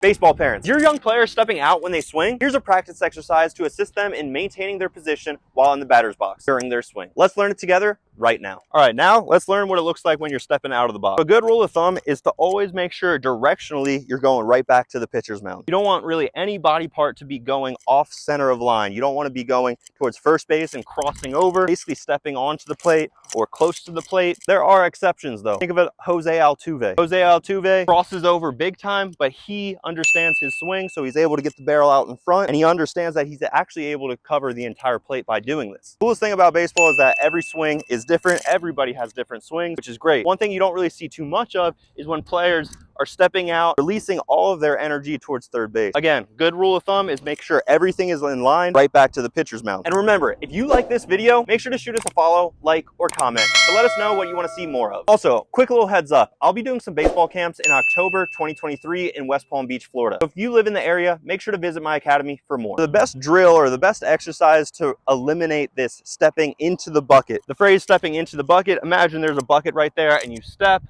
Baseball parents, your young players stepping out when they swing? Here's a practice exercise to assist them in maintaining their position while in the batter's box during their swing. Let's learn it together right now. All right, now let's learn what it looks like when you're stepping out of the box. A good rule of thumb is to always make sure directionally you're going right back to the pitcher's mound. You don't want really any body part to be going off center of line. You don't want to be going towards first base and crossing over, basically stepping onto the plate or close to the plate. There are exceptions though. Think of it, Jose Altuve. Jose Altuve crosses over big time, but he understands his swing, so he's able to get the barrel out in front, and he understands that he's actually able to cover the entire plate by doing this. The coolest thing about baseball is that every swing is different. Everybody has different swings, which is great. One thing you don't really see too much of is when players are stepping out, releasing all of their energy towards third base. Again, good rule of thumb is make sure everything is in line right back to the pitcher's mound. And remember, if you like this video, make sure to shoot us a follow, like, or comment to let us know what you want to see more of. Also, quick little heads up, I'll be doing some baseball camps in October 2023 in West Palm Beach, Florida. So if you live in the area, make sure to visit my academy for more. The best drill or the best exercise to eliminate this stepping into the bucket. The phrase stepping into the bucket, imagine there's a bucket right there and you step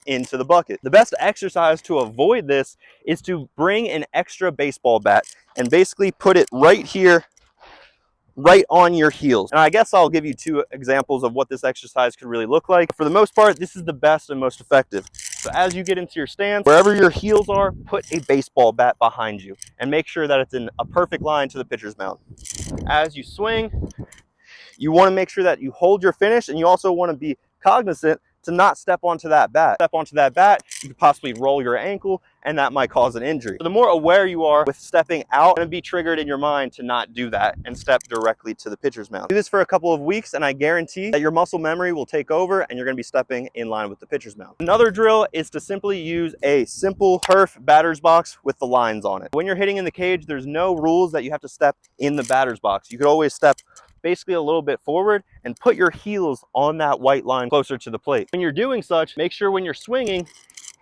into the bucket. The best exercise to avoid this is to bring an extra baseball bat and basically put it right here, right on your heels. And I guess I'll give you two examples of what this exercise could really look like. For the most part, this is the best and most effective. So as you get into your stance, wherever your heels are, put a baseball bat behind you and make sure that it's in a perfect line to the pitcher's mound. As you swing, you want to make sure that you hold your finish, and you also want to be cognizant to not step onto that bat. Step onto that bat, you could possibly roll your ankle, and that might cause an injury. So the more aware you are with stepping out, it's going to be triggered in your mind to not do that and step directly to the pitcher's mound. Do this for a couple of weeks, and I guarantee that your muscle memory will take over, and you're going to be stepping in line with the pitcher's mound. Another drill is to simply use a simple turf batter's box with the lines on it. When you're hitting in the cage, there's no rules that you have to step in the batter's box. You could always step basically a little bit forward and put your heels on that white line closer to the plate. When you're doing such, make sure when you're swinging,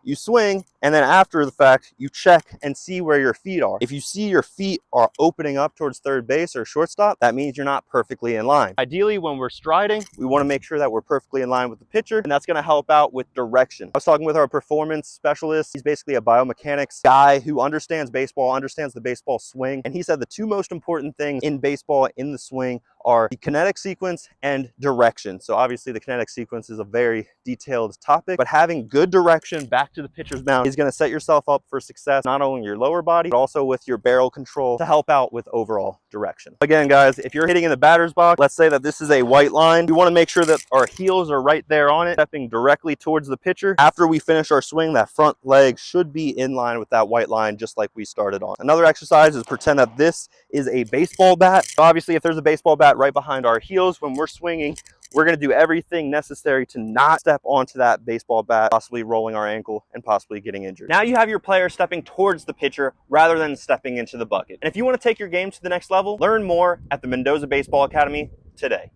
you swing, and then after the fact, you check and see where your feet are. If you see your feet are opening up towards third base or shortstop, that means you're not perfectly in line. Ideally, when we're striding, we want to make sure that we're perfectly in line with the pitcher, and that's going to help out with direction. I was talking with our performance specialist. He's basically a biomechanics guy who understands baseball, understands the baseball swing, and he said the two most important things in baseball in the swing are the kinetic sequence and direction. So obviously the kinetic sequence is a very detailed topic, but having good direction back to the pitcher's mound is going to set yourself up for success, not only in your lower body, but also with your barrel control to help out with overall direction. Again, guys, if you're hitting in the batter's box, let's say that this is a white line. We want to make sure that our heels are right there on it, stepping directly towards the pitcher. After we finish our swing, that front leg should be in line with that white line, just like we started on. Another exercise is pretend that this is a baseball bat. So obviously, if there's a baseball bat right behind our heels when we're swinging, we're going to do everything necessary to not step onto that baseball bat, possibly rolling our ankle and possibly getting injured. Now you have your player stepping towards the pitcher rather than stepping into the bucket. And if you want to take your game to the next level, learn more at the Mendoza Baseball Academy today.